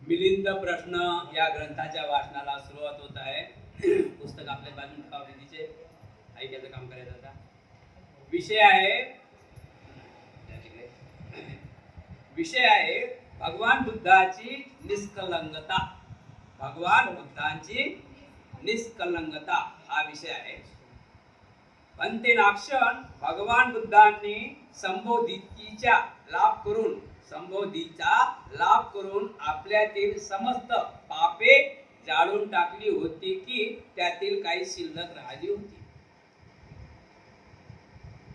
मिलिंद प्रश्न या ग्रंथाच्या वाचनाला सुरुवात होत आहे. पुस्तक आपल्या बाजून ठेवावे, ऐकायचं काम करायचं. आता विषय आहे भगवान बुद्धाची निष्कलंकता. भगवान बुद्धांची निष्कलंकता हा विषय आहे. अंत्यनाक्षण भगवान बुद्धांनी संबोधीचा लाभ करून आपल्यातील समस्त पापे जाळून टाकली होती की त्यातील काही शिल्लक राहिली होती.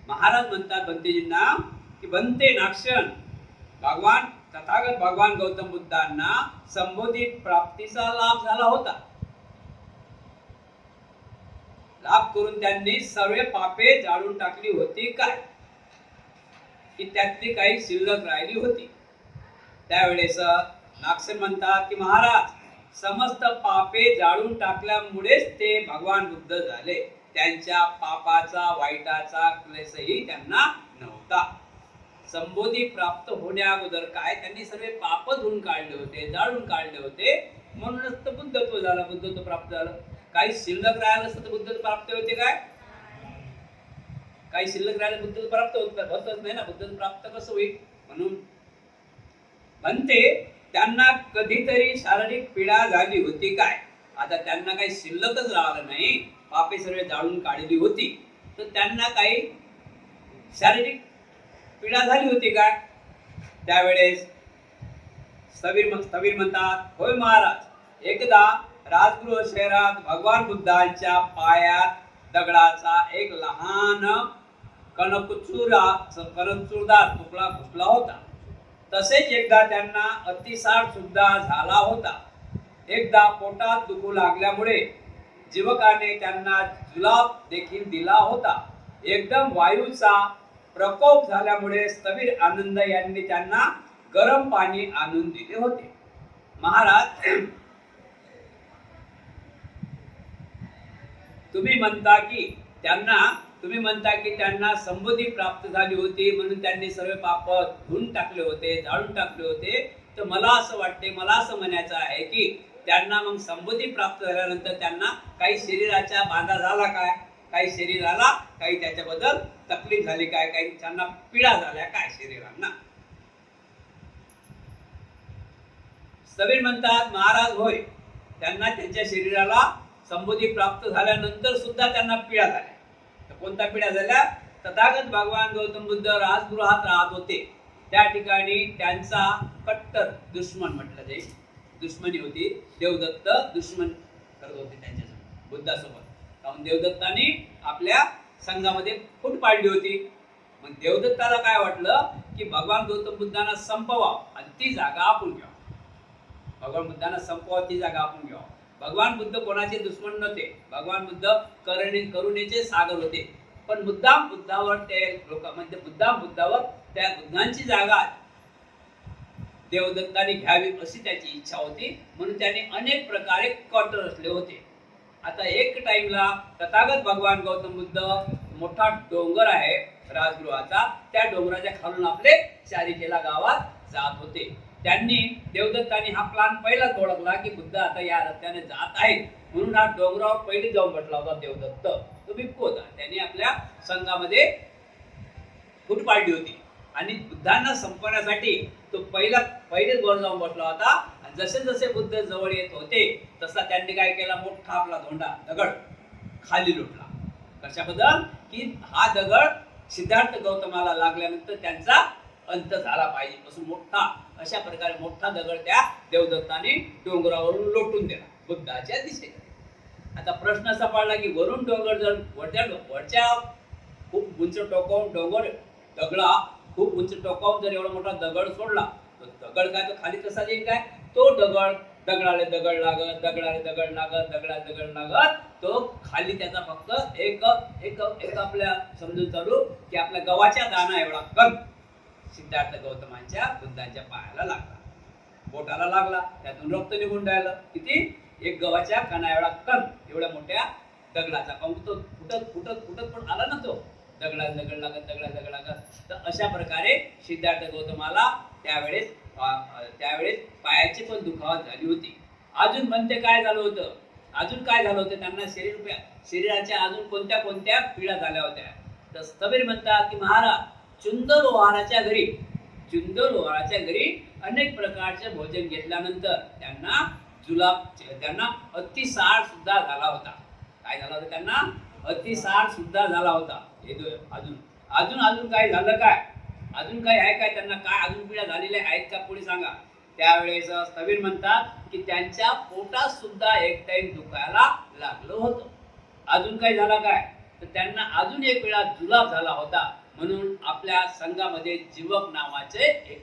महाराज म्हणतात भंतेजींना की भंतेनाक्षण तथागत भगवान गौतम बुद्धांना संबोधित प्राप्तीचा लाभ झाला होता. लाभ करून त्यांनी सर्व पापे जाळून टाकली होती काय की त्यातली काही शिल्लक राहिली होती. त्यावेळेस नाक्षण म्हणतात की महाराज समस्त पापे जाळून टाकल्यामुळेच ते भगवान बुद्ध झाले. त्यांच्या पापाचा वाईटाचा क्लेशही त्यांना नव्हता. संबोधी प्राप्त होण्या अगोदर काय त्यांनी सर्व पाप धुवून काढले होते, जाळून काढले होते. म्हणूनच तर बुद्धत्व झालं, बुद्धत्व प्राप्त झालं. काही शिल्लक राहिलं असतं तर बुद्धत्व प्राप्त होते काय? काही शिल्लक राहिलं बुद्धत्व प्राप्त होतच नाही ना. बुद्धत्व प्राप्त कसं होईल? म्हणून म्हणते त्यांना कधीतरी शारीरिक पीडा झाली होती काय. आता त्यांना काही शिल्लकच राहिलं नाही, पापे सर्व जाळून काढली होती, तर त्यांना काही शारीरिक पीडा झाली होती काय. त्यावेळेस स्थवीर म्हणतात, होय महाराज, एकदा राजगृह शहरात भगवान बुद्धांच्या पायात दगडाचा एक लहान कणचूरदार तुकडा घुसला होता. तसेच एकदा त्यांना अतिसार सुद्धा झाला होता. एकदा पोटात दुखू लागल्यामुळे जीवकाने त्यांना जुलाब देखील दिला होता. एकदम वायूचा प्रकोप झाल्यामुळे स्थवीर आनंद यांनी त्यांना गरम पाणी आणून दिले होते. महाराज, तुम्ही म्हणता की त्यांना संबोधी प्राप्त झाली होती म्हणून त्यांनी सर्व पाप धुवून टाकले होते, जाळून टाकले होते. तर मला असं म्हणायचं आहे की त्यांना मग संबोधी प्राप्त झाल्यानंतर त्यांना काही शरीराच्या बाधा झाला काय, काही शरीराला काही त्याच्याबद्दल तकलीफ झाली काय, काही त्यांना पीडा झाल्या काय शरीरांना. स्थवीर म्हणतात, महाराज होय, त्यांना त्यांच्या शरीराला संबोधी प्राप्त झाल्यानंतर सुद्धा त्यांना पीडा झाल्या. तर कोणत्या पीडा झाल्या? तथागत भगवान गौतम बुद्ध राजगृहात राहत होते. त्या ठिकाणी त्यांचा कट्टर दुश्मन म्हटलं जाईल, दुश्मनी होती. देवदत्त दुश्मन करत होते त्यांच्यासोबत, बुद्धासोबत. कारण देवदत्ताने आपल्या संघामध्ये फूट पाडली होती. मग देवदत्ताला काय वाटलं की भगवान गौतम बुद्धांना संपवावं आणि ती जागा आपण घ्यावं. भगवान बुद्धांना संपवावं, ती जागा आपण घ्यावं. भगवान बुद्ध कोणाचे दुश्मन नव्हते. भगवान बुद्ध करुणेचे सागर होते. पण मुद्दाम बुद्धावर ते लोक म्हणजे बुद्धावर त्या बुद्धांची जागा देवदत्ताने घ्यावी अशी त्याची इच्छा होती. म्हणून त्याने अनेक प्रकारे कट रचले होते. आता एक टाइमला तथागत भगवान गौतम बुद्ध मोठा डोंगर आहे राजगृहाचा, त्या डोंगराच्या खालून आपले चारिकेला गावात जात होते. त्यांनी देवदत्ताने हा प्लान पहिलाच ओळखला की बुद्ध आता या रस्त्याने जात आहेत. म्हणून हा डोंगरावर पहिले जाऊन बसला होता देवदत्त. तो भिक्खू होता. त्यांनी आपल्या संघामध्ये फूट पाडली होती आणि बुद्धांना संपवण्यासाठी तो पहिलेच वर जाऊन बसला होता. आणि जसे जसे बुद्ध जवळ येत होते तसा त्यांनी काय केला, मोठा आपला दगड खाली लुटला. कशाबद्दल की हा दगड सिद्धार्थ गौतमाला लागल्यानंतर त्यांचा अंत झाला पाहिजे पासून मोठा, अशा प्रकारे मोठा दगड त्या देवदत्ताने डोंगरावरून लोटून दिला बुद्धाच्या दिशेने. आता प्रश्न असा पडला की वरून डोंगर जर वरच्या खूप उंच टोकावून दगडा खूप उंच टोकावून जर एवढा मोठा दगड सोडला तर दगड काय तो खाली कसा येईल काय. तो दगडाला दगड लागत तो खाली त्याचा फक्त एक आपल्या समजून चालू की आपल्या गव्हाच्या दाना एवढा कण सिद्धार्थ गौतमांच्या बुद्धांच्या पायाला लागला, बोटाला लागला, त्यातून रक्त निघून राहिलं. किती? एक गव्हाच्या कणा एवढा कण एवढ्या मोठ्या दगडाचा. तो फुटत फुटत फुटत पण आला ना, तो दगडा दगड लागत दगडा दगड लागत. तर अशा प्रकारे सिद्धार्थ गौतमाला त्यावेळेस पायाची पण दुखावत झाली होती. अजून म्हणते काय झालं होतं, अजून काय झालं होतं, त्यांना शरीराच्या अजून कोणत्या कोणत्या पीडा झाल्या होत्या. तर स्थवीर म्हणतात की महाराज चुंदलोहाराच्या घरी अनेक प्रकारचे भोजन घेतल्यानंतर त्यांना अतिसार सुद्धा झाला होता. काय झाला होता? त्यांना अतिसार सुद्धा झाला होता. अजून काय झालं, काय अजून काय आहे काय त्यांना, काय अजून पीडा झालेल्या आहेत का पुढे सांगा. त्यावेळेस स्थवीर म्हणतात की त्यांच्या पोटात सुद्धा एक टाइम दुखायला लागलं होतं. अजून काय झाला काय, तर त्यांना अजून एक वेळा जुलाब झाला होता. म्हणून आपल्या संघामध्ये जीवक नावाचे एक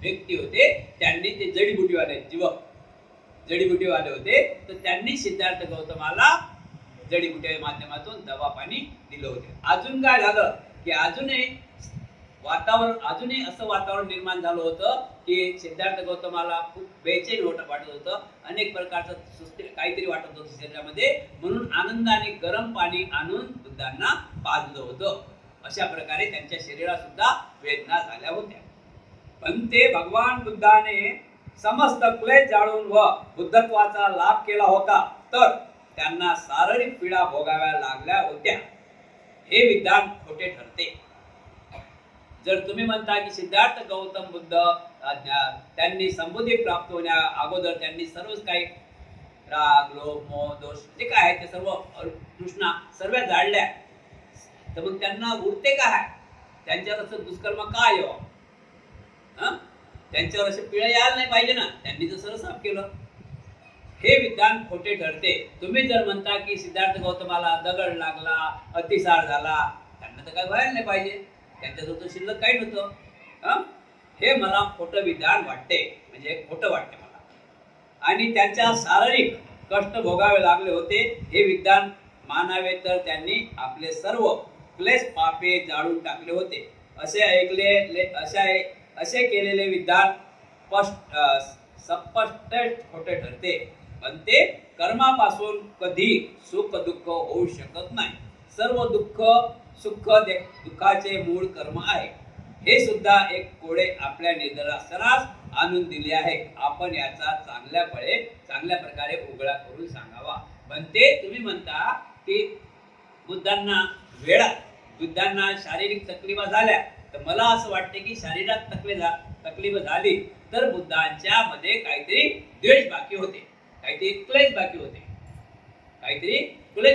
व्यक्ती होते, त्यांनी ते जडीबुटीवाले होते. तर त्यांनी सिद्धार्थ गौतमाला जडीबुटीच्या माध्यमातून दवा पाणी दिलं होते. अजून काय झालं की अजूनही असं वातावरण निर्माण झालं होतं की सिद्धार्थ गौतमाला खूप बेचैन वाटत होतं, अनेक प्रकारचं काहीतरी वाटत होतं शरीरामध्ये. म्हणून आनंदाने गरम पाणी आणून बुद्धांना पाजलं होतं. अशा प्रकारे त्यांच्या शरीरात सुद्धा वेदना झाल्या होत्या. पण ते भगवान बुद्धाने समस्त क्लेश जाळून व बुद्धत्वाचा लाभ केला होता, तर त्यांना शारीरिक पीडा भोगाव्या लागल्या होत्या. हे विधान खोटे ठरते. जर तुम्ही म्हणता की सिद्धार्थ गौतम बुद्ध त्यांनी संबुद्धी प्राप्त होण्या अगोदर त्यांनी सर्वच काही राग, लोभ, मोह, दोष जे काय आहे ते सर्व तृष्णा सर्व जाळल्या, तर मग त्यांना उरते काय? त्यांच्यावर असं दुष्कर्म का यावं? त्यांच्यावर असे पिढ्या यायला नाही पाहिजे ना, त्यांनी तर सर्व साफ केलं. हे विधान खोटे ठरते. तुम्ही जर म्हणता की सिद्धार्थ गौतमाला दगड लागला, अतिसार झाला, त्यांना तर काय व्हायला नाही पाहिजे, त्यांच्याजवळ तर शिल्लक काही नव्हतं. हे मला खोटं विधान वाटते, म्हणजे खोटं वाटते मला. आणि त्यांच्या शारीरिक कष्ट भोगावे लागले होते हे विधान मानावे, तर त्यांनी आपले सर्व क्लेश पापे जाळून टाकले होते. असे केलेले विधान स्पष्ट खोटे ठरते. पण ते कर्मापासून कधी सुख दुःख होऊ शकत नाही. सर्व दुःखाचे मूळ कर्म आहे. हे सुद्धा एक कोडे आपल्या निदर्शनास आणून दिले आहे. आपण याचा चांगल्या प्रकारे उघडा करून सांगावा. पण ते तुम्ही म्हणता की बुद्धांना शारीरिक तकलीफ झाल्या, तर मला असं वाटते की शरीरात तकलीफ झाली तर बुद्धांच्या मध्ये काहीतरी द्वेष बाकी होते, काहीतरी क्लेश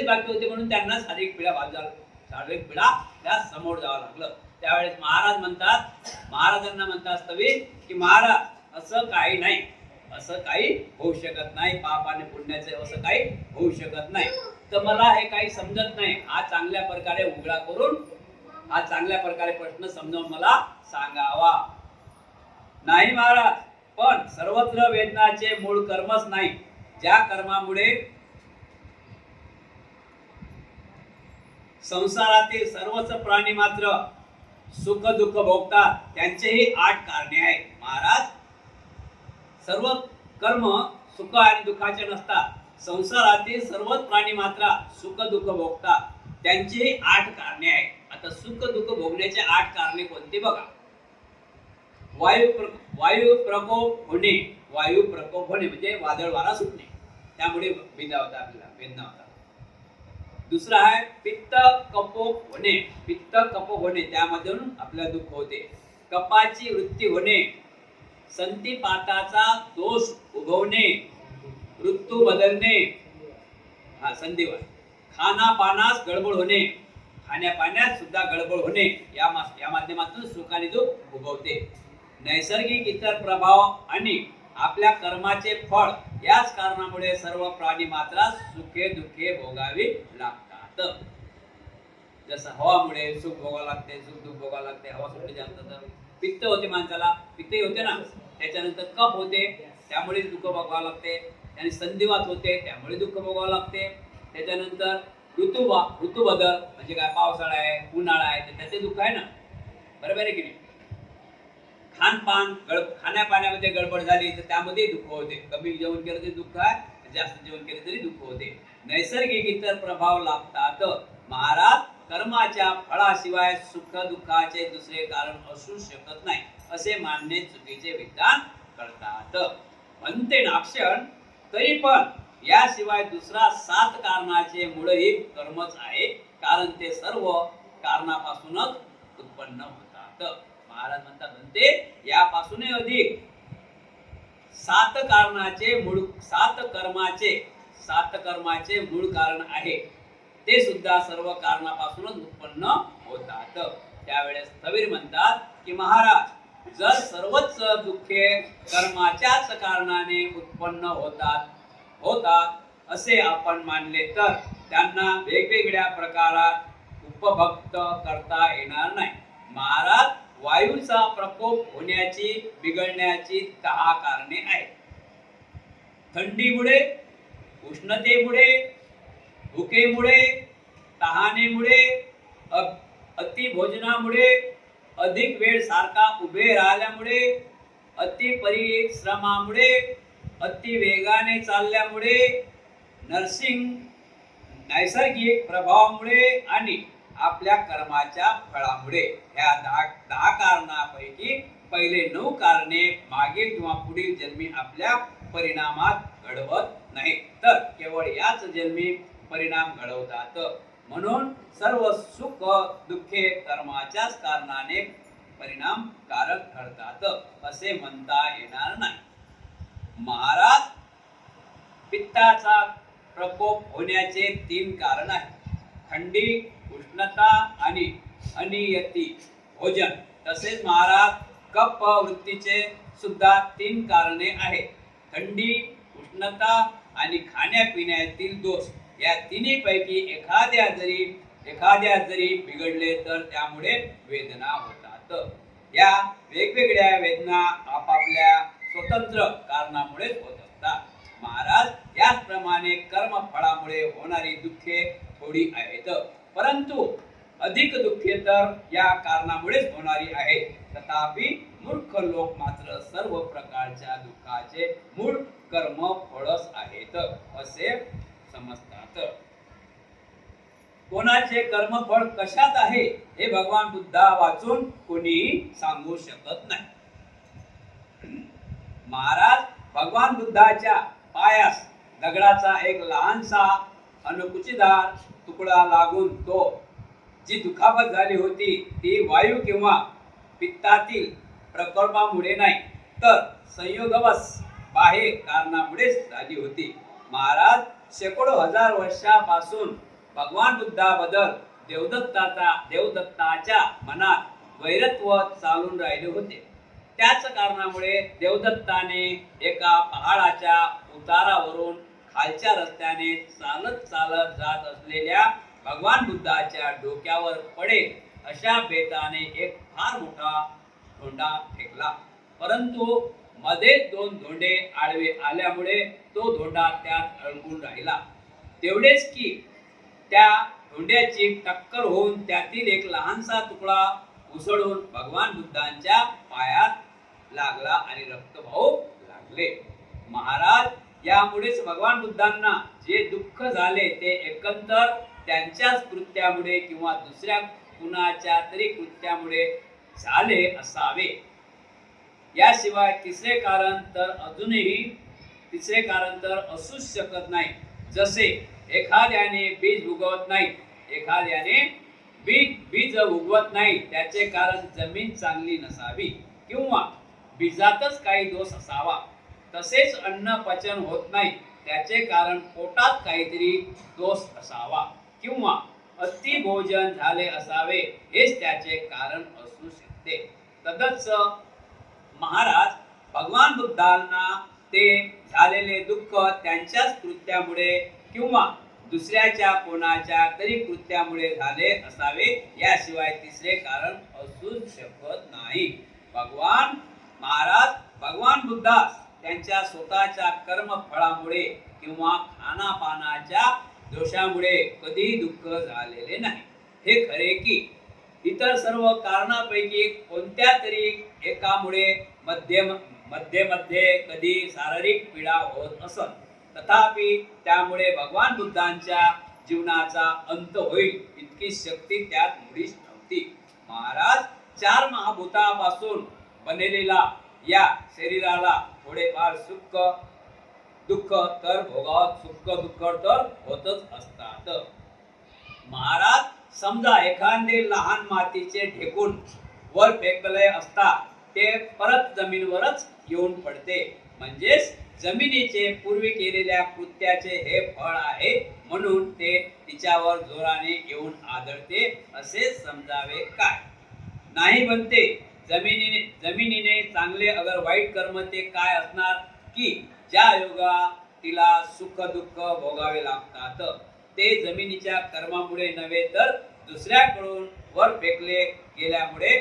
बाकी होते, म्हणून त्यांना शारीरिक पीडा त्या समोर जावं लागलं. त्यावेळेस महाराजांना म्हणतात स्थवीर की महाराज असं काही होऊ शकत नाही, पाप आणि पुण्याचे असं काही होऊ शकत नाही. तर मला हे काही समजत नाही. हा चांगल्या प्रकारे उघडा करून हा चांगल्या प्रकारे प्रश्न समजावून मला सांगावा. नाही महाराज, पण सर्वत्र वेदनाचे मूळ कर्मच नाही. ज्या कर्मामुळे संसारातील सर्वच प्राणी मात्र सुख दुःख भोगतात, त्यांचेही 8 कारणे आहेत. महाराज, सर्व कर्म सुख आणि दुःखाचे नसतात. संसारातील सर्वच प्राणी मात्र सुख दुःख भोगतात, त्यांचेही 8 कारणे आहेत. आता सुख दुःख भोगण्याचे 8 कारणे कोणती बघा. वायू प्रकोप होणे म्हणजे वादळ वारा सुटणे, त्यामुळे वेदना होतात. दुसरा आहे पित्त कपोप होणे, त्यामधून आपल्याला दुःख होते. कपाची वृत्ती होणे, संधिपाताचा दोष उगवणे, ऋतू बदलणे, संधिवात. खानापानास गडबड होणे, खाण्यापाण्यात सुद्धा गडबड होणे, या माध्यमातून सुख आणि दुःख उगवते. नैसर्गिक इतर प्रभाव आणि आपल्या कर्माचे फळ याच कारणामुळे सर्व प्राणी मात्र सुखे दुःखे भोगावी लागतात. जसं हवामुळे सुख भोगावं लागते, सुख दुःख भोगावं लागते. हवा सुटली जास्त तर पित्त होते, माणसाला पित्तही होते ना. त्याच्यानंतर कफ होते, त्यामुळे दुःख भोगावं लागते. आणि संधिवात होते, त्यामुळे दुःख भोगावं लागते. त्याच्यानंतर ऋतू बदल म्हणजे काय, पावसाळा आहे, उन्हाळा आहे, त्याचे दुःख आहे ना. बरोबर आहे की नाही? खाण्यापाण्यामध्ये गडबड झाली तर त्यामध्ये दुःख होते. कमी जेवण केलं तरी दुःख आहे, जास्त जेवण केलं तरी दुःख होते. नैसर्गिक इतर प्रभाव लागतात. महाराज, कर्माच्या फळाशिवाय सुख दुःखाचे दुसरे कारण असू शकत नाही असे मानणे चुकीचे विधान करतात. म्हणते नाक्षण, तरी पण याशिवाय दुसरा 7 कारणाचे मूळही कर्मच आहे, कारण ते सर्व कारणापासूनच उत्पन्न होतात. महाराज म्हणतात, म्हणते यापासून अधिक 7 कर्माचे मूळ कारण आहे, ते सुद्धा सर्व कारणापासूनच उत्पन्न होतात. त्यावेळेस स्थवीर म्हणतात की महाराज, जर सर्वच दुःखे कर्माच्याच कारणाने उत्पन्न होतात असे आपण मानले तर त्यांना वेगवेगळ्या प्रकारात उपभक्त करता येणार नाही. महाराज, वायूचा प्रकोप होण्याची बिघडण्याची 10 कारणे आहेत. थंडीमुळे, उष्णतेमुळे, भुकेमुळे, तहानेमुळे, अतिभोजनामुळे, अधिक वेळ सारखा उभे राहिल्यामुळे, अति परिश्रमामुळे, अति वेगाने चालल्यामुळे, नैसर्गिक प्रभावामुळे आणि आपल्या कर्माच्या फळामुळे. ह्या 10 कारणापैकी पहिले 9 कारणे मागील किंवा पुढील जन्मी आपल्या परिणामात घडवत नाही, तर केवळ याच जन्मी परिणाम घडवतात. म्हणून सर्व सुख दुःखे कर्माच्याच कारणाने परिणामकारक ठरतात असे म्हणता येणार नाही. महाराज, पित्ताचा प्रकोप होण्याचे 3 कारण आहेत. थंडी, उष्णता आणि अनियती भोजन. तसेच महाराज, कफ वृत्तीचे सुद्धा 3 कारणे आहेत. थंडी, उष्णता आणि खाण्यापिण्यातील दोष. या तिन्हीपैकी एखाद्या जरी बिघडले तर त्यामुळे वेदना होतात. या वेगवेगळ्या वेदना आपापल्या स्वतंत्र कारणामुळे होत असतात. महाराज, याचप्रमाणे कर्मफळामुळे होणारी दुःखे थोडी आहेत, परंतु अधिक दुःखे तर या कारणामुळेच होणारी आहेत. तथापि मूर्ख लोक मात्र सर्व प्रकारच्या दुःखाचे मूळ कर्म फळच आहेत असे समजतात. कोणाचे कर्मफळ कशात आहे हे भगवान बुद्धा वाचून कोणीही सांगू शकत नाही. महाराज, भगवान बुद्धाच्या पायास दगडाचा एक लहानसा अणकुचीदार तुकडा लागून जी दुखापत झाली होती ती वायू किंवा पित्तातील प्रकोपामुळे नाही, तर संयोगवश बाह्य कारणामुळेच झाली होती. महाराज, शेकडो हजार वर्षापासून भगवान बुद्धाबद्दल देवदत्ताच्या मनात वैरत्व चालून राहिले होते. त्याच कारणामुळे देवदत्ताने एका पहाडाच्या उतारावरून खालच्या रस्त्याने चालत जात असलेल्या भगवान बुद्धाच्या डोक्यावर पडेल अशा बेताने एक फार मोठा धोंडा फेकला, परंतु मध्ये 2 धोंडे आडवे आल्यामुळे तो धोंडा त्यात अडकून राहिला. तेवढेच की त्या धोंड्याची टक्कर होऊन त्यातील एक लहानसा तुकडा उसळून भगवान बुद्धांच्या पायात लागला आणि रक्तभाऊ लागले. महाराज, यामुळेच भगवान बुद्धांना जे दुःख झाले ते एकंदर त्यांच्याच कृत्यामुळे किंवा दुसऱ्या कुणाच्या तरी कृत्यामुळे झाले असावे. याशिवाय तिसरे कारण तर असूच शकत नाही. जसे एखाद्याने बीज उगवत नाही, एखाद्याने बीज उगवत नाही त्याचे कारण जमीन चांगली नसावी किंवा बीजातच काही दोष असावा. तसेच अन्न पचन होत नाही त्याचे कारण पोटात काहीतरी दोष असावा किंवा अति भोजन झाले असावे, हेच त्याचे कारण असू शकते. तदच महाराज, भगवान बुद्धांना ते झालेले दुःख त्यांच्याच कृत्यामुळे किंवा दुसऱ्याच्या कोणाच्या तरी कृत्यामुळे झाले असावे, याशिवाय तिसरे कारण असूच शकत नाही. भगवान बुद्धास त्यांच्या स्वतःच्या कर्मफळामुळे किंवा खानापानाच्या दोषामुळे कधी दुःख झालेले नाही. हे खरे की इतर सर्व कारणापैकी कोणत्या तरी एकामुळे मध्ये मध्ये कधी शारीरिक पीडा होत असत, तथापि त्यामुळे भगवान बुद्धांच्या जीवनाचा अंत होईल इतकी शक्ती त्यात मुळीच नव्हती. महाराज, 4 महाभूतापासून बनलेला या शरीराला थोडेफार सुख दुःख तर भोगावत, सुख दुःख तर होतच असतात. महाराज, समजा एखादे लहान मातीचे ढेकून वर फेकले असता ते परत जमिनीवरच येऊन पडते, म्हणजेच जमिनीचे पूर्वी केलेल्या कृत्याचे हे फळ आहे, म्हणून ते तिच्यावर जोराने येऊन आदळते असे समजावे काय? नाही बनते. जमिनीने चांगले अगर वाईट कर्म ते काय असणार की ज्या योगा तिला सुख दुःख भोगावे लागतात, ते जमिनीच्या कर्मामुळे नव्हे तर दुसऱ्याकडून वर फेकले गेल्यामुळे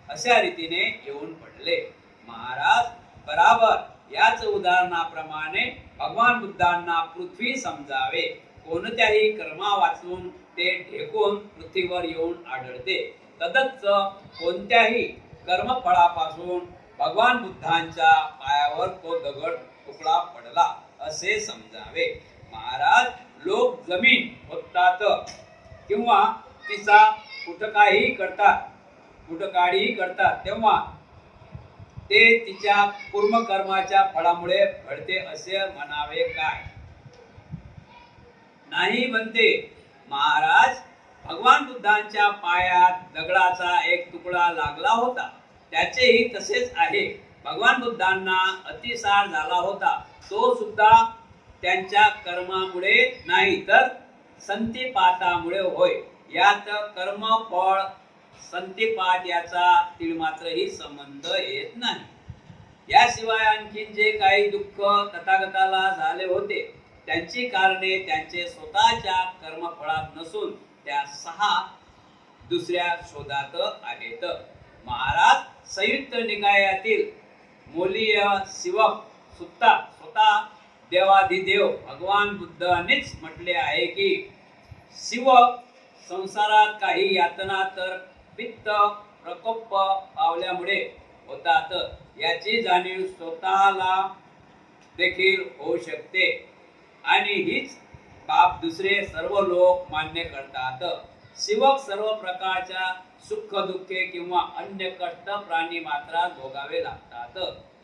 अशा रीतीने येऊन पडले. महाराज, बराबर याच उदाहरणाप्रमाणे भगवान बुद्धांना पृथ्वी समजावे. कोणत्याही कर्मा वाचून ते ढेकून पृथ्वीवर येऊन आढळते, तदच कोणत्याही कर्मफळापासून भगवान बुद्धांच्या पायावर तो दगड तुकडा पडला असे समजावे. महाराज, लोक जमीन होतात किंवा तिचा कुठकाही करतात तेव्हा ते तिच्या पूर्वकर्माच्या फळामुळे घडते असे म्हणावे काय? नाही बनते. महाराज, भगवान बुद्धांच्या पायात दगडाचा एक तुकडा लागला होता, त्याचेही तसेच आहे. भगवान बुद्धांना अतिसार झाला होता, तो सुद्धा त्यांच्या कर्मामुळे नाही तर संतिपातामुळे होय. यात कर्म फळ संतिपात याचा तिळमात्रही संबंध येत नाही. याशिवाय आणखी जे काही दुःख तथागताला झाले होते त्यांची कारणे त्यांचे स्वतःच्या कर्मफळात नसून त्या 6 दुसऱ्या शोधात आहेत. महाराज, संयुक्त निकायातील मोलीय शिवक स्वतः देवाधिदेव भगवान बुद्धांनीच म्हटले आहे की शिवक संसारात काही यातना तर पित्त प्रकोप पावल्यामुळे होतात, याची जाणीव स्वतःला देखील होऊ शकते आणि हीच बाब दुसरे सर्व लोक मान्य करतात. शिवक सर्व प्रकारच्या सुख दुःखे किंवा अन्य कष्ट प्राणी मात्र भोगावे लागतात.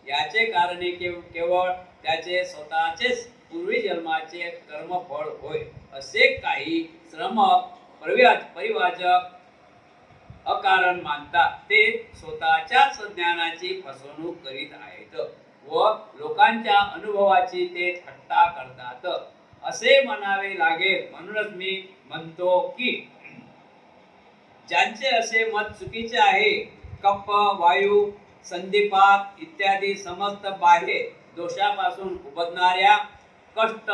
याचे कारणे केवळ त्याचे स्वतःचेच पूर्वी जन्माचे कर्मफळ होय असे काही श्रमक परिवाचक अकारण मानतात. ते स्वतःच्याच ज्ञानाची फसवणूक करीत आहेत व लोकांच्या अनुभवाची ते थट्टा करतात असे म्हणावे लागेल. म्हणूनच मी म्हणतो की ज्यांचे असे मत चुकीचे आहे, कप्प, वायू, संधिपात इत्यादी समस्त बाह्य दोषापासून उबदणाऱ्या कष्ट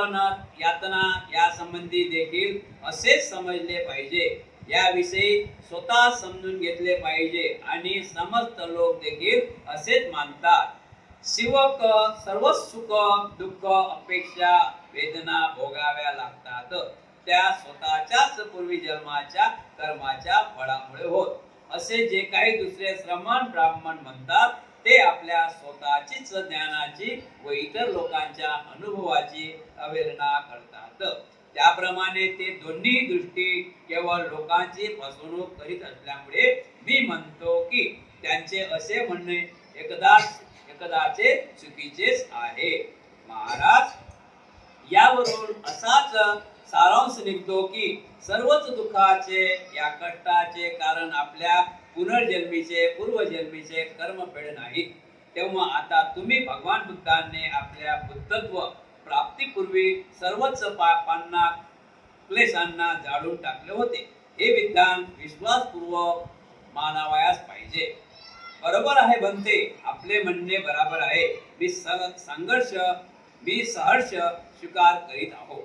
यातना या संबंधी देखील असेच समजले पाहिजे. याविषयी स्वतः समजून घेतले पाहिजे आणि समस्त लोक देखील असेच मानतात. शिवक सर्व सुख दुःख अपेक्षा वेदना भोगाव्या लागतात, त्या स्वतःच्याच पूर्वी जन्माच्या कर्माच्या फळामुळे होत. असे जे काही दुसरे श्रमण ब्राह्मण म्हणतात ते आपल्या स्वतःचीच ज्ञानाची व इतर लोकांच्या अनुभवाची अवहेलना करतात. त्याप्रमाणे ते दोन्ही दृष्टी केवळ लोकांची फसवणूक करीत असल्यामुळे मी म्हणतो की त्यांचे असे म्हणणे एकदाचे चुकीचेच आहे. महाराज, यावरून असाच सारांश निघतो की सर्वच दुःखाचे या कष्टाचे कारण आपल्या पूर्वजन्मीचे कर्मफेड नाही. तेव्हा आता तुम्ही भगवान बुद्धांनी आपल्या बुद्धत्व प्राप्तीपूर्वी सर्वच पापांना क्लेशांना जाळून टाकले होते, हे विधान विश्वासपूर्वक मानावयास पाहिजे. बरोबर आहे बनते, आपले म्हणणे बरोबर आहे. मी सहर्ष स्वीकार करीत आहो.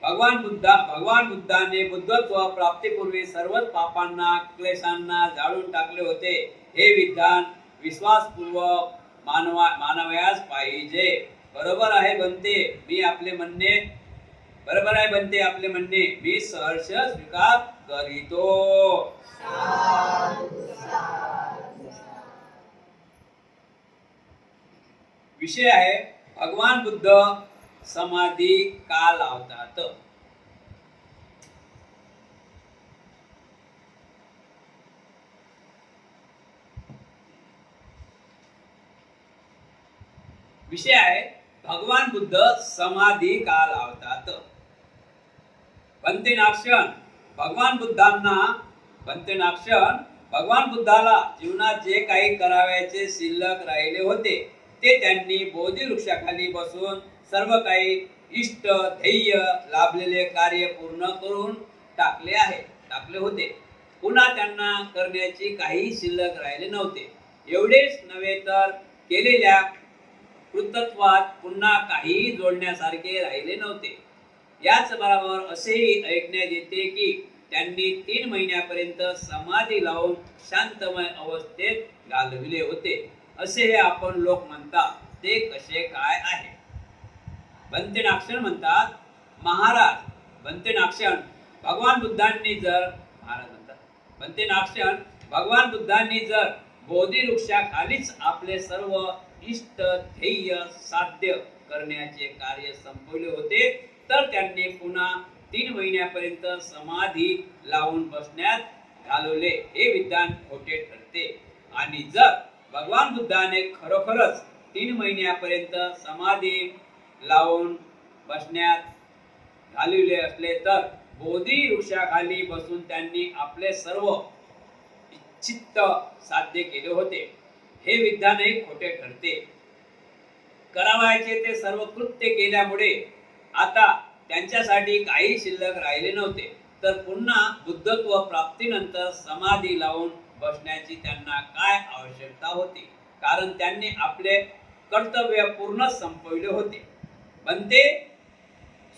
भगवान बुद्धाने बुद्धत्व प्राप्तीपूर्वी सर्वच पापांना क्लेशांना जाळून टाकले होते, हे विधान विश्वासपूर्वक मानावयास पाहिजे. बरोबर आहे बनते, मी आपले म्हणणे बरोबर आहे बनते आपले म्हणणे. मी सहर्ष स्वीकार करीतो. विषय आहे भगवान बुद्ध समाधी का लावतात. विषय आहे भगवान बुद्ध समाधी का लावतात. बनते नाक्षण भगवान बुद्धाला जीवनात जे काही करावयाचे शिल्लक राहिले होते ते त्यांनी बोधी वृक्षाखाली बसून सर्व काही इष्ट ध्येय लाभलेले कार्य पूर्ण करून टाकले होते. पुन्हा त्यांना करण्याची काही शिल्लक राहिले नव्हते. एवढेच नव्हे तर केलेल्या कृतत्वात पुन्हा काही जोडण्यासारखे राहिले नव्हते. याच बरोबर असेही ऐकण्यात येते की त्यांनी 3 महिन्यापर्यंत समाधी लावून शांतमय अवस्थेत घालविले होते. असे हे आपण लोक म्हणतात ते कसे काय आहे. बनते नाक्षण म्हणतात भगवान बुद्धांनी जर बोधी वृक्षाखालीच आपले सर्व इष्ट ध्येय साध्य करण्याचे कार्य संपवले होते तर त्यांनी पुन्हा 3 महिन्यापर्यंत समाधी लावून बसण्यात घालवले हे विधान खोटे ठरते. आणि जर भगवान बुद्धाने खरोखरच 3 महिन्यापर्यंत समाधी लावून बसण्यात घालवले असले तर बोधी वृक्षाखाली बसून त्यांनी आपले सर्व इच्छित साध्य केले होते हे विधानही खोटे ठरते. करावयाचे ते सर्व कृत्य केल्यामुळे आता त्यांच्यासाठी काही शिल्लक राहिले नव्हते. तर पुन्हा बुद्धत्व प्राप्तीनंतर समाधी लावून बसण्याची त्यांना काय आवश्यकता होती, कारण त्यांनी आपले कर्तव्य पूर्ण संपवले होते. बनते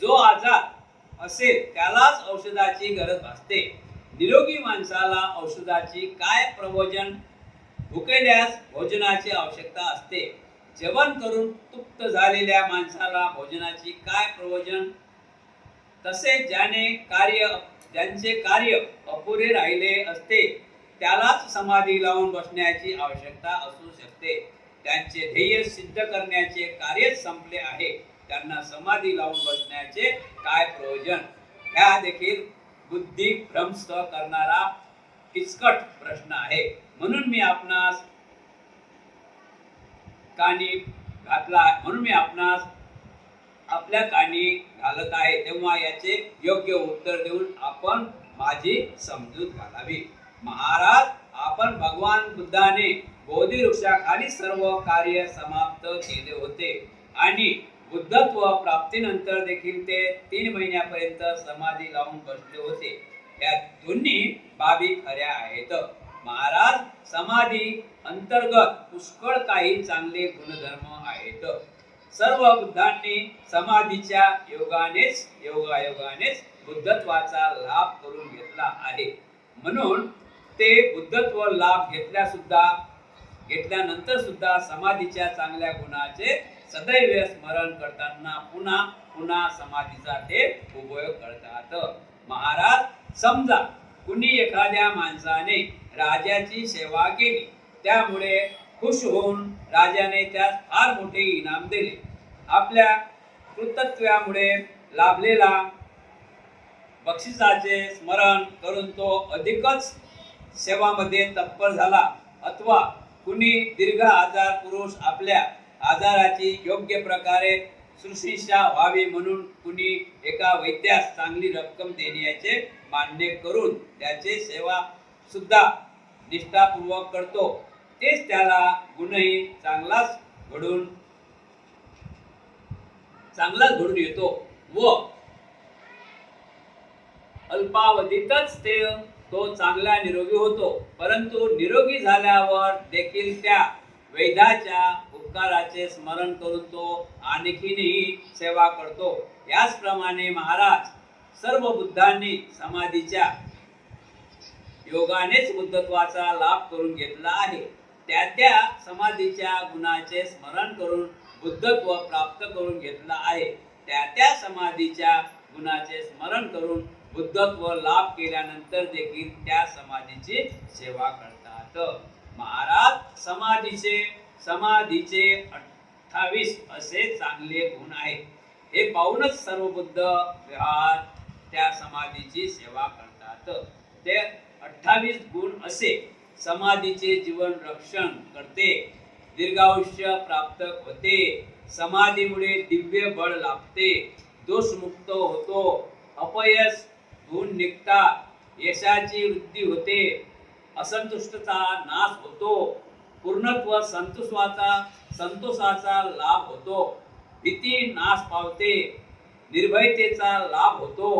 जो आजार असेल त्यालाच औषधाची गरज भासते. निरोगी माणसाला औषधाची काय प्रयोजन. भुकेल्यास भोजनाची आवश्यकता असते. जेवण करून तृप्त झालेल्या माणसाला भोजनाची काय प्रयोजन. तसेच ज्यांचे कार्य अपुरे राहिले असते त्यालाच समाधी लावून बसण्याची आवश्यकता असू शकते. त्यांचे ध्येय सिद्ध करण्याचे कार्यच संपले आहे, त्यांना समाधी लावून बसण्याचे काय प्रयोजन. हा देखील बुद्धी भ्रंश करणारा किचकट प्रश्न आहे. म्हणून मी आपणास आपल्या कानी घालत आहे तेव्हा याचे योग्य उत्तर देऊन आपण माझी समजूत घालावी. महाराज, आपण भगवान बुद्धाने बोधी वृक्षाखाली सर्व कार्य समाप्त केले होते आणि बुद्धत्व प्राप्तीनंतर देखील ते 3 महिन्यापर्यंत समाधी लावून बसले होते. या दोन्ही बाबी खऱ्या आहेत. महाराज, समाधी अंतर्गत पुष्कळ काही चांगले गुणधर्म आहेत. सर्व बुद्धांनी समाधीच्या योगायोगानेच बुद्धत्वाचा लाभ करून घेतला आहे. म्हणून ते बुद्धत्व लाभ घेतल्यानंतर सुद्धा समाधीच्या चांगल्या गुणाचे सदैव स्मरण करताना पुन्हा पुन्हा समाधीचा ते उपयोग करतात. महाराज, समजा कुणी एखाद्या माणसाने राजाची सेवा केली, त्यामुळे खुश होऊन राजाने त्यास फार मोठे इनाम दिले. आपल्या कृतत्वामुळे लाभलेला बक्षिसाचे स्मरण करून तो अधिकच सेवामध्ये तत्पर झाला. अथवा कुणी दीर्घ आजार पुरुष आपल्या आजाराची योग्य प्रकारे शुश्रूषा व्हावी म्हणून कुणी एका वैद्यास चांगली रक्कम देण्याचे मान्य करून त्याची सेवा सुद्धा निष्ठापूर्वक करतो, तेच त्याला गुणही चांगलाच घडून येतो व अल्पावधीतच तो चांगला निरोगी होतो. परंतु निरोगी झाल्यावर देखील त्या वैद्याच्या उपकाराचे स्मरण करून तो आणखीनही सेवा करतो. याचप्रमाणे महाराज, सर्व बुद्धांनी समाधीच्या योगानेच बुद्धत्वाचा लाभ करून घेतला आहे. त्या समाधीच्या गुणाचे स्मरण करून बुद्धत्व प्राप्त करून घेतला आहे. त्या समाधीच्या गुणाचे स्मरण करून बुद्धत्व लाभ केल्यानंतर देखील त्या समाधीची सेवा करतात. महाराज समाधीचे 28 असे चांगले गुण आहेत. हे पाहूनच सर्व बुद्ध विहार त्या समाधीची सेवा करतात. ते 28 गुण असे: समाधीचे जीवन रक्षण करते, दीर्घायुष्य प्राप्त होते, समाधीमुळे दिव्य बळ लाभते, दोषमुक्त होतो, अपयश धुवून निघता, यशाची वृद्धी होते, असंतुष्टता नाश होतो, पूर्णत्व संतोषाचा लाभ होतो, भीती नाश पावते, निर्भयतेचा लाभ होतो,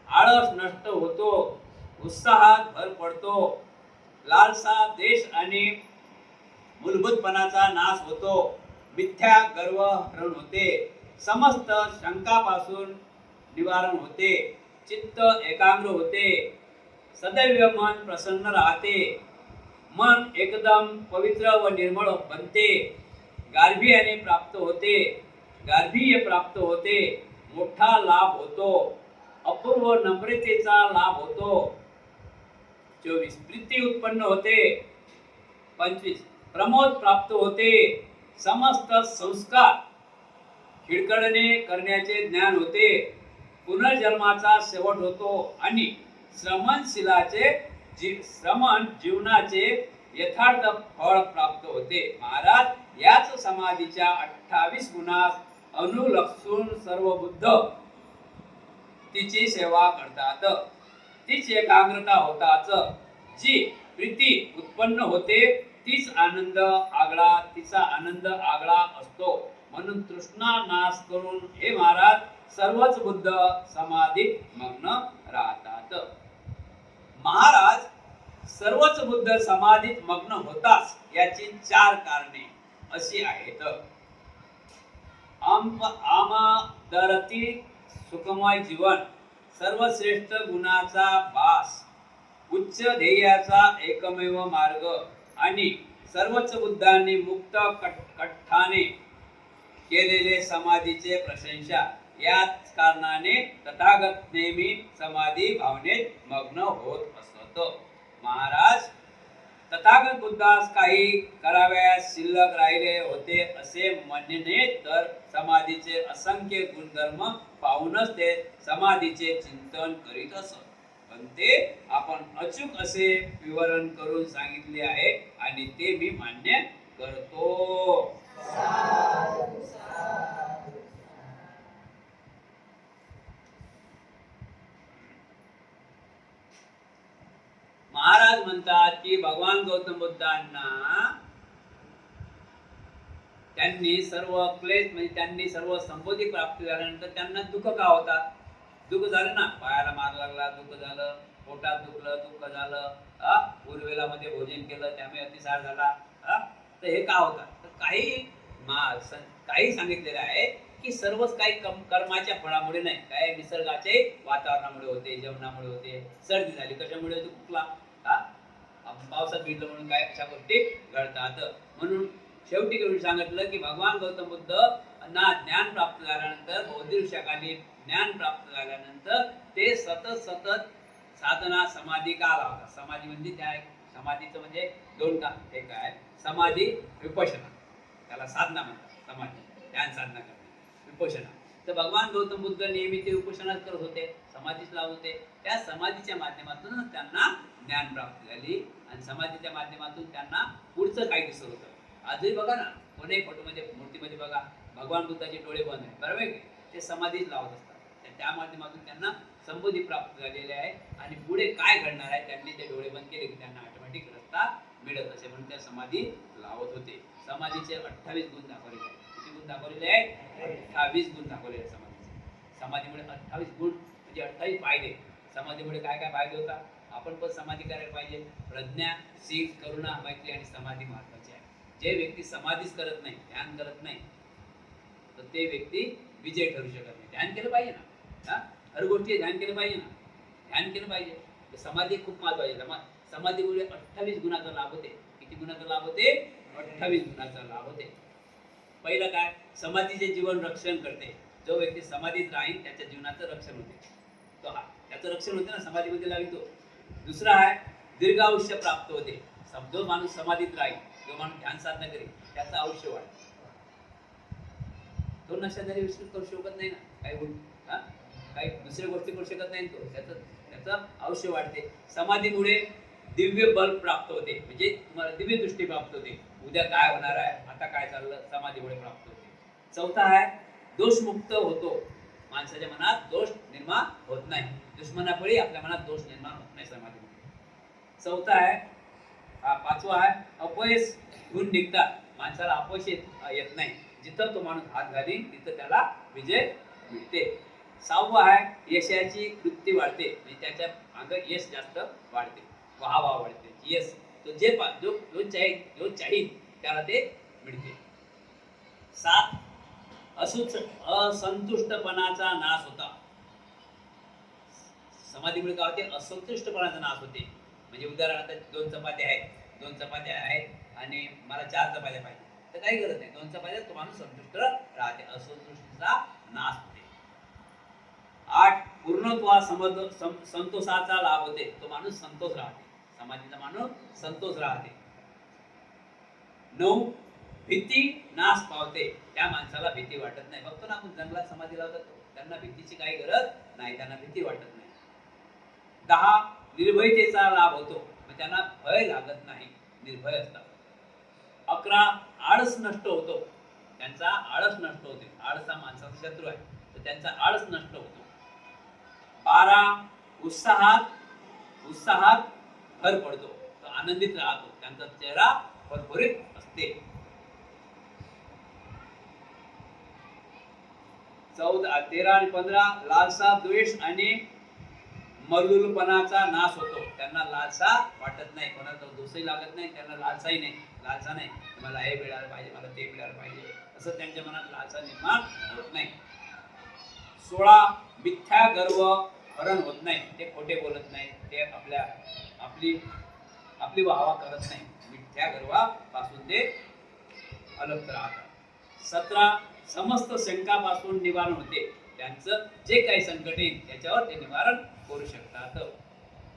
आळस नष्ट होतो, उत्साहात भर पडतो, लालसा देश आणि मूलभूतपणाचा नाश होतो, मिथ्या गर्व हरण होते, समस्त शंकापासून निवारण होते, चित्त एकाग्र होते, सदैव मन प्रसन्न राहते, मन एकदम पवित्र व निर्मळ बनते, गार्भीय प्राप्त होते, मोठा लाभ होतो, अपूर्व नम्रतेचा लाभ होतो, 24 प्रीती उत्पन्न होते, 25 प्रमोद प्राप्त होते, समस्त संस्कार खिळखिळणे करण्याचे ज्ञान होते, पुनर्जन्माचा शेवट होतो आणि श्रमण जीवनाचे यथार्थ फळ प्राप्त होते. महाराज याच समाधीच्या 28 गुणात अनुलक्षून सर्व बुद्ध तिची सेवा करतात. तीच एकाग्रता होताच. जी प्रीती उत्पन्न होते तिचा आनंद आगळा असतो. म्हणून तृष्णा नाश करून हे महाराज सर्वच बुद्ध समाधीत मग्न राहतात. महाराज सर्वच बुद्ध समाधीत मग्न होताच याची 4 कारणे अशी आहेत. आमदरती सुखमय जीवन, सर्वश्रेष्ठ गुणाचा भास, उच्च ध्येयाचा एकमेव मार्ग आणि सर्वच बुद्धांनी मुक्त कठ्ठाने केलेले समाधीचे प्रशंसा. याच कारणाने तथागत नेहमी समाधी भावनेत मग्न होत असत. महाराज तथागत बुद्धास काही करावयास शिल्लक राहिले होते असे म्हणणे तर समाधीचे असंख्य गुणधर्म पाहूनच ते समाधीचे चिंतन करीत असत. पण ते आपण अचूक असे विवरण करून सांगितले आहे आणि ते मी मान्य करतो. महाराज म्हणतात की भगवान गौतम बुद्धांना त्यांनी सर्व क्लेश म्हणजे त्यांनी सर्व संबोधी प्राप्त झाल्यानंतर त्यांना दुःख का होता? दुःख झालं ना, पायाला मार लागला, दुःख झालं, पोटात दुखलं, दुःख झालं, उर्वेलामध्ये भोजन केलं त्यामुळे अतिसार झाला. तर हे का होता? तर काही सांगितलेलं आहे की सर्वच काही कर्माच्या फळामुळे नाही, काय निसर्गाचे वातावरणामुळे होते, जेवणामुळे होते, सर्दी झाली कशामुळे होते, कुठला पावसात भिजलं म्हणून काय अशा गोष्टी घडतात. म्हणून शेवटी करून सांगितलं की भगवान गौतम बुद्ध ना ज्ञान प्राप्त झाल्यानंतर बौद्धिक ज्ञान प्राप्त झाल्यानंतर ते सतत साधना समाधी का लावतात. समाधी म्हणजे त्या समाधीचं म्हणजे 2 काम. एक आहे समाधी विपश्यना, त्याला साधना म्हणतात. समाधी ध्यान साधना करणे, विपश्यना. तर भगवान गौतम बुद्ध नेहमी ते विपश्यनाच करत होते, समाधीच लावत होते. त्या समाधीच्या माध्यमातून त्यांना ज्ञान प्राप्त झाली आणि समाधीच्या माध्यमातून त्यांना पुढचं काय दिसत होतं. आजही बघा ना, कोणत्याही फोटोमध्ये मूर्तीमध्ये बघा भगवान बुद्धाचे डोळे बंद आहेत, बरोबर आहे? ते समाधीच लावत असतात. त्या माध्यमातून त्यांना संबोधी प्राप्त झालेले आहे आणि पुढे काय घडणार आहे त्यांनी ते डोळे बंद केले की त्यांना ऑटोमॅटिक रस्ता मिळत असे म्हणून त्या समाधी लावत होते. समाधीचे 28 गुण दाखवलेले आहेत. किती गुण दाखवलेले आहेत? 28 गुण दाखवलेले आहेत समाधीचे. समाधीमुळे 28 गुण म्हणजे 28 फायदे. समाधीमुळे काय काय फायदे होतात? आपण पण समाधी करायला पाहिजे. प्रज्ञा, शील, करुणा, मैत्री आणि समाधी महत्वाची आहे. जे व्यक्ती समाधीच करत नाही, ध्यान करत नाही, तर ते व्यक्ती विजय ठरू शकत नाही. ध्यान केलं पाहिजे ना, हर गोष्टी ध्यान केलं पाहिजे ना, ध्यान केलं पाहिजे. तर समाधी खूप महत्वाची आहे. समाधीमुळे 28 गुणाचा लाभ होते. किती गुणाचा लाभ होते? 28 गुणाचा लाभ होते. पहिलं काय? समाधीचे जीवन रक्षण करते. जो व्यक्ती समाधीत राहील त्याच्या जीवनाचं रक्षण होते. तो हा त्याचं रक्षण होते ना, समाधीमध्ये लागेल तो. दुसरा आहे दीर्घ आयुष्य प्राप्त होते. जो माणूस समाधीत राहील, जो माणूस ध्यान साधना करेल, त्याचं आयुष्य वाढते. तो नशाधारी विश्लेषण करू शकत नाही ना, काही दुसऱ्या गोष्टी करू शकत नाही. तो त्याचं आयुष्य वाढते. समाधीमुळे दिव्य बल प्राप्त होते, म्हणजे तुम्हाला दिव्य दृष्टी प्राप्त होते. उद्या काय होणार आहे, आता काय चाललं, समाधीमुळे प्राप्त होते. चौथा आहे दोषमुक्त होतो. माणसाच्या मनात दोष निर्माण होत नाही. दुश्मनापळी आपल्या मनात दोष निर्माण होत नाही समाधीमुळे. चौथा आहे पाचवा आहे अपयश गुण निघतात. माणसाला अपयश येत नाही. जिथं तो माणूस हात घालीन तिथं त्याला विजय मिळते. सहावा आहे यशाची वृत्ती वाढते, म्हणजे त्याच्या अंग यश जास्त वाढते, वाह वाढते. यश तो जो चाहील त्याला ते मिळते. 7 असंतुष्टपणाचा नाश होता. समाधीमुळे काय होते, असंतुष्टपणाचा नाश होते. म्हणजे उदाहरणार्थ 2 चपात्या आहेत आणि मला 4 चपात्या पाहिजे, तर काही गरज नाही, 2 चपात्या तो माणूस संतुष्ट राहते. असंतुष्टीचा नाश होते. 8 पूर्णत्वा संतोषाचा लाभ होते. तो माणूस संतोष राहते. समाधीचा माणूस संतोष राहते. 9 भीती नाश पावते. त्या माणसाला भीती वाटत नाही. बघतो ना आपण जंगलात समाधी लावतात, त्यांना भीतीची काही गरज नाही, त्यांना भीती वाटत नाही. 10 निर्भयतेचा लाभ होतो, म्हणजे त्यांना भय लागत नाही, निर्भय असतात. 11 आळस नष्ट होतो. त्यांचा आळस नष्ट होते. आळस हा माणसाचा शत्रू आहे, तर त्यांचा आळस नष्ट होतो. 12 उत्साहात भर पडतो. तो आनंदित राहतो. त्यांचा चेहरा फरफरीत असते. 13 आणि 15 लालसा द्वेष आणि मलुलपणाचा नाश होतो. त्यांना लालसा वाटत नाही, कोणाचा दोषही लागत नाही, त्यांना लालसाही नाही. लालसा नाही मला हे मिळालं पाहिजे, मला ते मिळालं पाहिजे, असं त्यांच्या मनात लालसा निर्माण होत नाही. 16 मिथ्या गर्व हरण होत नाही. ते खोटे बोलत नाही, ते आपली वाहवा करत नाही. मिथ्या गर्वापासून ते अलग राहतात. 17 समस्त शंकापासून निवारण होते. त्यांचं जे काही संकट येईल त्याच्यावर ते निवारण करू शकतात.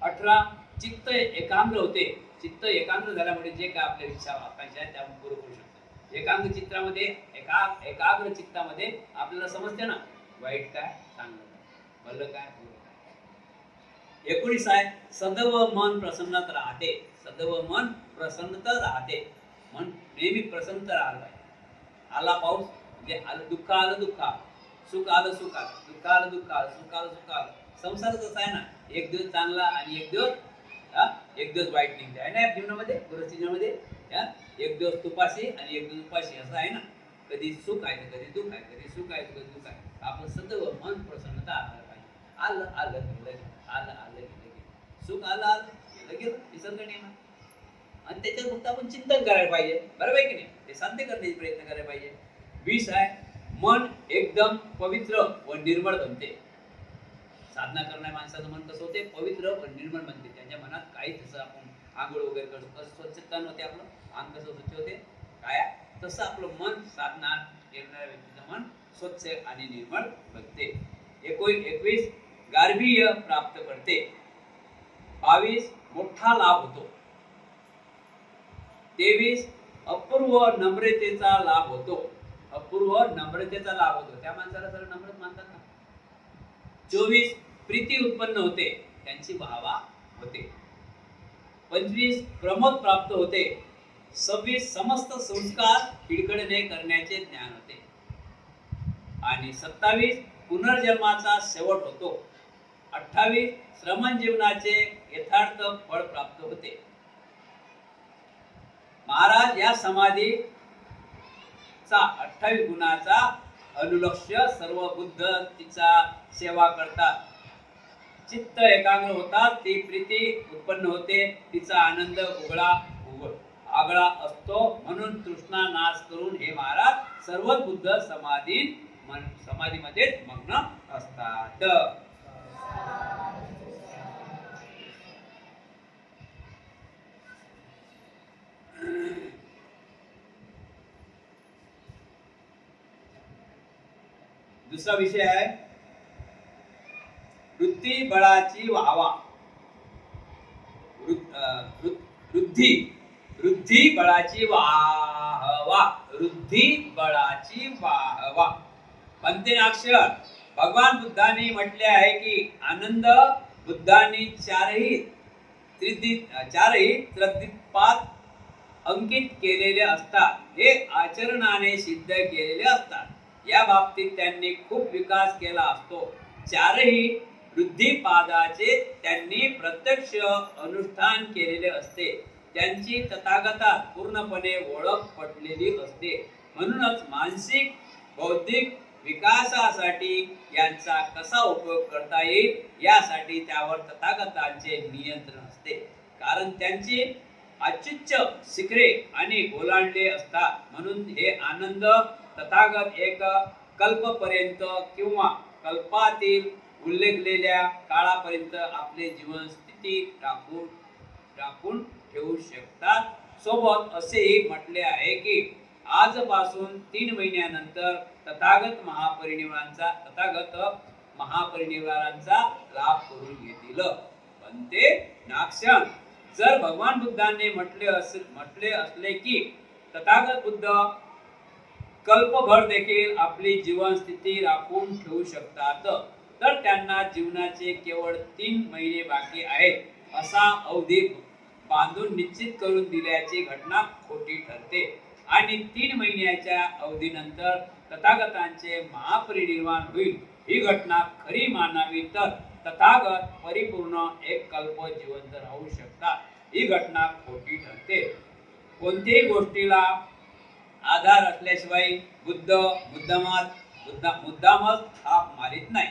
18 चित्त एकाग्र होते. चित्त एकाग्र झाल्यामुळे जे काय आपल्या इच्छा आकांक्षा आहेत त्या पूर्ण करू शकतात. एकाग्र चित्रामध्ये एकाग्र चित्तामध्ये आपल्याला समजते ना, वाईट काय, चांगलं काय, भलं काय, बुरं काय. 19 आहे सदैव मन प्रसन्नत राहते. सदैव मन प्रसन्नत राहते. मन नेहमी प्रसन्न राहायला पाहिजे. आला पाऊस म्हणजे आलं दुःख, आलं दुःख आलं, सुख आलं सुख आलं, दुःख आलं दुःख आलं, सुख आलं सुख आलं. संसार तसा आहे ना, एक दिवस चांगला आणि एक दिवस वाईट निघते आहे ना जीवनामध्ये, जीवनामध्ये. एक दिवस तुपाशी आणि एक दिवस उपाशी, असं आहे ना. कधी सुख आहे तर कधी दुःख आहे, कधी सुख आहे कधी दुःख आहे. आपण सदैव मन प्रसन्नता आणायला पाहिजे. आलं आलं गेलं, आलं आलं गेलं गेलं, सुख आलं आलं गेलं गेलं, निसर्ग नियम. आणि त्याच्यात फक्त आपण चिंतन करायला पाहिजे, बरोबर आहे की नाही, ते साध्य करण्याचा प्रयत्न करायला पाहिजे. 20 आहे मन एकदम पवित्र व निर्मळ बनते. साधना करणाऱ्या माणसाचं मन कसं होते, पवित्र व निर्मळ बनते. त्यांच्या मनात काही तसं आपण आंघोळ वगैरे करतो कसं स्वच्छता नव्हते, आपलं अंग कसं स्वच्छ होते काय, तसं आपलं मन साधना करणाऱ्या व्यक्तीचं मन स्वच्छ आणि निर्मळ बनते. 21 गार्भीय प्राप्त करते. 22 मोठा लाभ होतो. 23 अपूर्व नम्रतेचा लाभ होतो. अपूर्व नम्रतेचा लाभ होतो. त्या माणसाला सर्व नम्रच मानतात ना. 24 प्रीती उत्पन्न होते, त्यांची वाहवा होते. 25 प्रमोद प्राप्त होते. 26 समस्त संस्कार हिडकडणे करण्याचे ज्ञान होते. आणि 27 पुनर्जन्माचा शेवट होतो. 28 श्रमण जीवनाचे यथार्थ फळ प्राप्त होते. महाराज या समाधीचा 28 गुणाचा अनुलक्ष्य सर्व बुद्ध तिचा सेवा करतात. चित्त एकाग्र होतात, ती प्रीती उत्पन्न होते, तिचा आनंद आगळा असतो. म्हणून तृष्णा नाश करून हे महाराज सर्व बुद्ध समाधीमध्ये मग्न असतात. दुसरा विषय आहे वृत्ती बळाची वाहवा. वृद्धी वृद्धी बळाची वाहवा. वृद्धी बळाची वाहवा. पंचेनाक्षर भगवान बुद्धांनी म्हटले आहे की आनंद बुद्धांनी चारही त्रदिपात अंकित केलेले असतात. हे आचरणाने सिद्ध केलेले असतात. या बाबतीत त्यांनी खूप विकास केला असतो. चारही वृद्धिपादाचे त्यांनी प्रत्यक्ष अनुष्ठान केलेले असते. त्यांची तथागतात पूर्णपणे ओळख पटलेली असते. म्हणूनच मानसिक बौद्धिक विकासासाठी यांचा कसा उपयोग करता येईल यासाठी त्यावर तथागतांचे नियंत्रण असते. कारण त्यांची अच्युच्य शिखरे आणि ओलांडले असतात. म्हणून हे आनंद तथागत एक कल्पपर्यंत किंवा कल्पातील उल्लेखलेल्या काळापर्यंत आपले जीवन स्थिती राखून ठेवू शकतात. सोबत असेही म्हटले आहे की आजपासून 3 महिन्यानंतर तथागत महापरिनिर्वाणाचा लाभ करून घेतील. पण ते नाक्षण जर भगवान बुद्धांनी म्हटले असले की तथागत बुद्ध कल्पभर देखील आपली जीवन स्थिती राखून ठेवू शकतात, तर त्यांना जीवनाचे केवळ 3 महिने बाकी आहेत असा अवधी बांधून निश्चित करून दिल्याची घटना खोटी ठरते. आणि 3 महिन्याच्या अवधीनंतर तथागतांचे महापरिनिर्वाण होईल ही घटना खरी मानावी तर तथागत परिपूर्ण एक कल्प जिवंत राहू शकतात ही घटना खोटी ठरते. कोणत्याही गोष्टीला आधार असल्याशिवाय मुद्दामच थाप मारित नाही.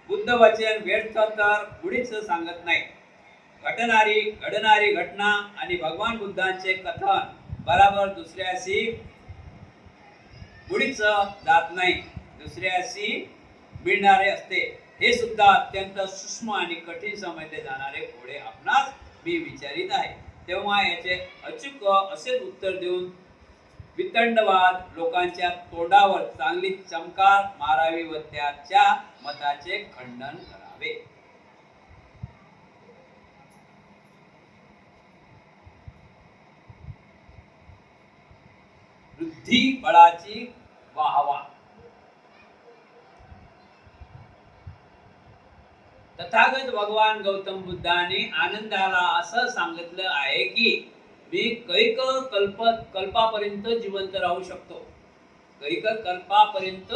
बुद्ध वचन व्यर्थ तर बुडीच सांगत नाही. घडणारी घटना आणि भगवान बुद्धांचे कथन बराबर दुसऱ्याशी बुडीच जात नाही, दुसऱ्याशी मिळणारे असते. हे सुद्धा अत्यंत सूक्ष्म आणि कठीण समजले जाणारे पुढे आपणास मी विचारित आहे. तेव्हा याचे अचूक असेच उत्तर देऊन वितंडवाद लोकांच्या तोंडावर चांगली चमकार मारावी व त्याच्या मताचे खंडन करावे. वृद्धी बळाची वाहवा. तथागत भगवान गौतम बुद्धाने आनंदाला असं सांगितलं आहे की मी कैक कल्पापर्यंत जिवंत राहू शकतो. कैक कल्पापर्यंत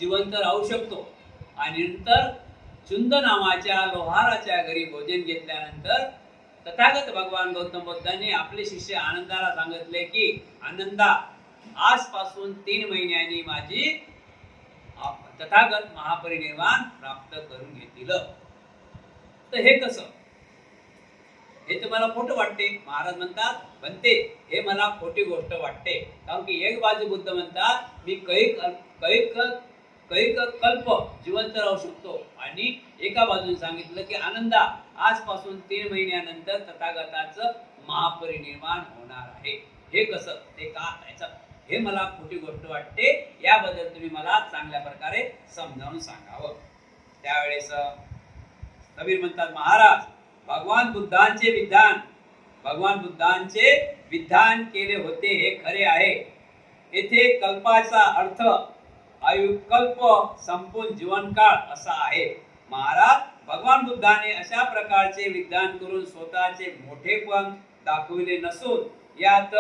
जिवंत राहू शकतो. आणि नंतर चुंद नावाच्या लोहाराच्या घरी भोजन घेतल्यानंतर तथागत भगवान गौतम बुद्धांनी आपले शिष्य आनंदाला सांगितले की आनंदा आजपासून 3 महिन्यांनी माझी तथागत महापरिनिर्वाण प्राप्त करून घेतील. तर हे कसं? हे तुम्हाला खोटं वाटते. महाराज म्हणतात बनते हे मला खोटी गोष्ट वाटते. कारण की एक बाजू बुद्ध म्हणतात मी कैक कल्प जिवंत राहू शकतो आणि एका बाजूने सांगितलं की आनंदा आजपासून 3 महिन्यानंतर तथागताचं महापरिनिर्वाण होणार आहे. हे कसं? ते का याचं हे मला खोटी गोष्ट वाटते. याबद्दल तुम्ही मला चांगल्या प्रकारे समजावून सांगावं. त्यावेळेस कबीर म्हणतात महाराज भगवान बुद्धांचे विधान केले होते हे खरे आहे. येथे कल्पाचा अर्थ आयुकल्प संपूर्ण जीवनकाळ असा आहे. महाराज भगवान बुद्धाने अशा प्रकारचे विधान करून स्वतःचे मोठेपण दाखविले नसून यात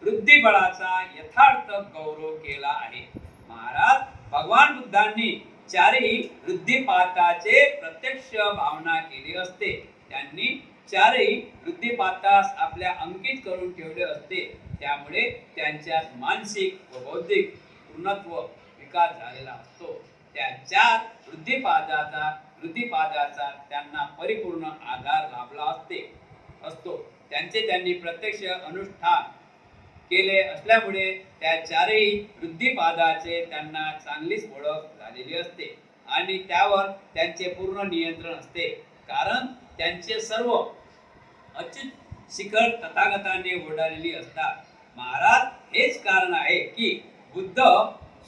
वृद्धिबळाचा यथार्थ गौरव केला आहे. महाराज भगवान बुद्धांनी चारही वृद्धिपाताचे प्रत्यक्ष भावना केली असते. त्यांनी चारही वृद्धिपातास आपल्या अंकित करून ठेवले असते. त्यामुळे त्यांच्यात मानसिक व बौद्धिक पूर्णत्व विकास झालेला असतो. त्या 4 वृद्धिपादाचा त्यांना परिपूर्ण आधार लाभला असतो. त्यांनी प्रत्यक्ष अनुष्ठान केले असल्यामुळे त्या 4ही वृद्धिपादाचे त्यांना चांगलीच ओळख झालेली असते आणि त्यावर त्यांचे पूर्ण नियंत्रण असते. कारण त्यांचे सर्व अच्युत शिखर तथागताने ओढालेली असतात. महाराज हेच कारण आहे की बुद्ध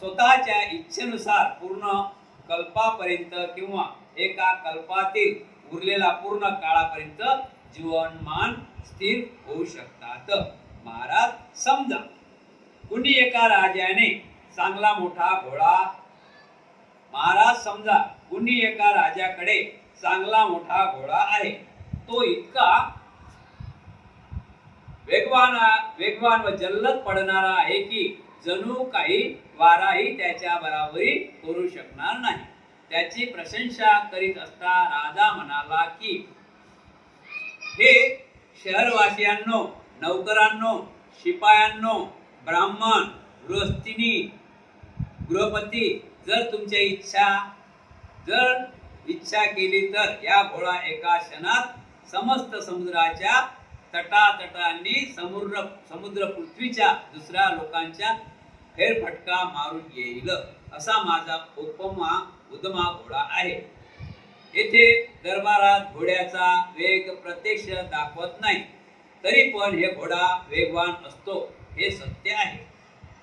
स्वतःच्या इच्छेनुसार पूर्ण कल्पापर्यंत किंवा एका कल्पातील उरलेला पूर्ण काळापर्यंत जीवनमान स्थिर होऊ शकतात. महाराज समजा कुणी एका राजाने चांगला मोठा घोडा महाराज समजा कुणी एका राजाकडे चांगला मोठा घोडा आहे. तो इतका वेगवान व जल्लद पडणारा आहे की जणू काही वाराही त्याच्या बराबरी करू शकणार नाही. त्याची प्रशंसा करीत असता राजा म्हणाला की हे शहरवासियांनो, नौकरांनो, शिपायांनो, ब्राह्मण, गृहस्थीनी, गृहपती, जर इच्छा केली तर या घोडा एका क्षणात समस्त समुद्राच्या तटातटांनी समुद्र पृथ्वीच्या दुसऱ्या लोकांच्या फेरफटका मारून येईल असा माझा उद्दमा घोडा आहे. येथे दरबारात घोड्याचा वेग प्रत्यक्ष दाखवत नाही, तरी पण हे घोडा वेगवान असतो हे सत्य आहे.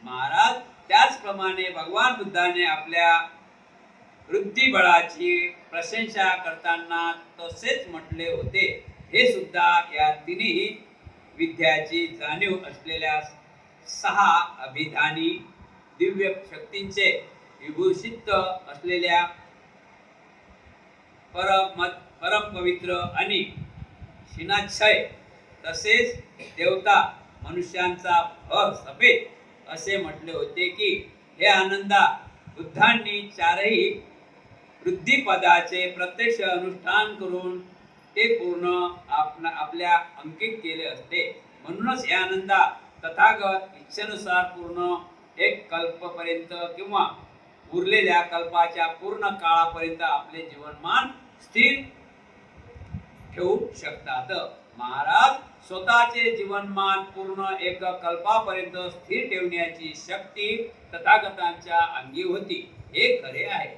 महाराज त्याचप्रमाणे भगवान बुद्धाने आपल्या वृद्धिबळाची प्रशंसा करताना तसेच म्हटले होते. हे सुद्धा या तिन्ही विद्याची जाणीव असलेल्या 6 अभिधानी दिव्य शक्तींचे विभूषित असलेल्या परम पवित्र आणि क्षीणाक्षय तसेच देवता मनुष्यांचा भर सफेद असे म्हटले होते की हे आनंदा, बुद्धांनी 4ही वृद्धिपदाचे प्रत्यक्ष अनुष्ठान करून ते पूर्ण आपल्या अंकित केले असते. म्हणूनच हे आनंदा तथागत इच्छेनुसार पूर्ण एक कल्पपर्यंत किंवा उरलेल्या कल्पाच्या पूर्ण काळापर्यंत आपले जीवनमान स्थिर ठेवू शकतात. महाराज स्वतःचे जीवनमान पूर्ण एक कल्पापर्यंत स्थिर ठेवण्याची शक्ती तथागतांच्या अंगी होती हे खरे आहे.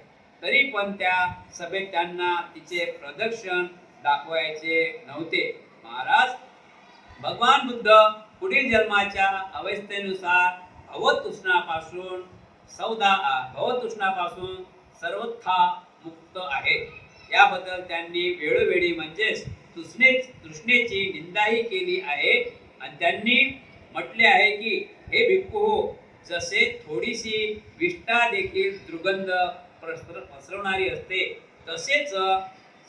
तरी पण त्या सभेत त्यांना तिचे प्रदर्शन दाखवायचे नव्हते. महाराज भगवान बुद्ध पुढील जन्माच्या अवस्थेनुसार भवतृष्णापासून सर्वथा मुक्त आहे. याबद्दल त्यांनी वेळोवेळी म्हणजेच तृष्णेची निंदाही केली आहे आणि त्यांनी म्हटले आहे की हे भिक्खू हो, जसे थोडीशी विष्ठा देखील दुर्गंध पसरवणारी असते तसेच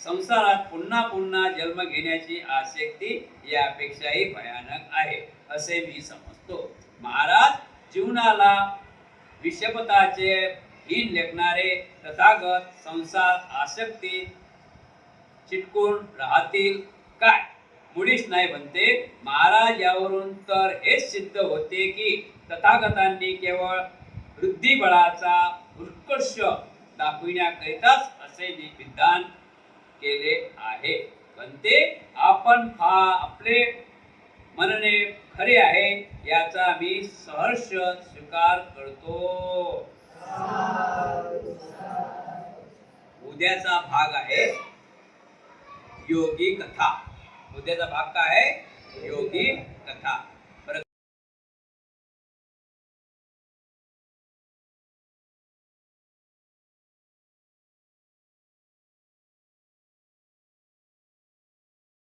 संसारात पुन्हा पुन्हा जन्म घेण्याची आसक्ती यापेक्षाही भयानक आहे असे मी समजतो. महाराज जीवनाला विषपताचे हीन लेखणारे तथागत संसार आसक्ती चिटकून राहतील काय? मुळीच नाही बनते. महाराज यावरून तर हेच सिद्ध होते की तथागतांनी केवळ वृद्धिबळाचा उत्कर्ष दाखविण्याकरिताच असे विधान केले आहे. बनते आपण आपले म्हणणे खरे आहे याचा मी सहर्ष स्वीकार करतो. उद्याचा भाग आहे योगी कथा. उद्याचा भाग काय आहे? योगी कथा.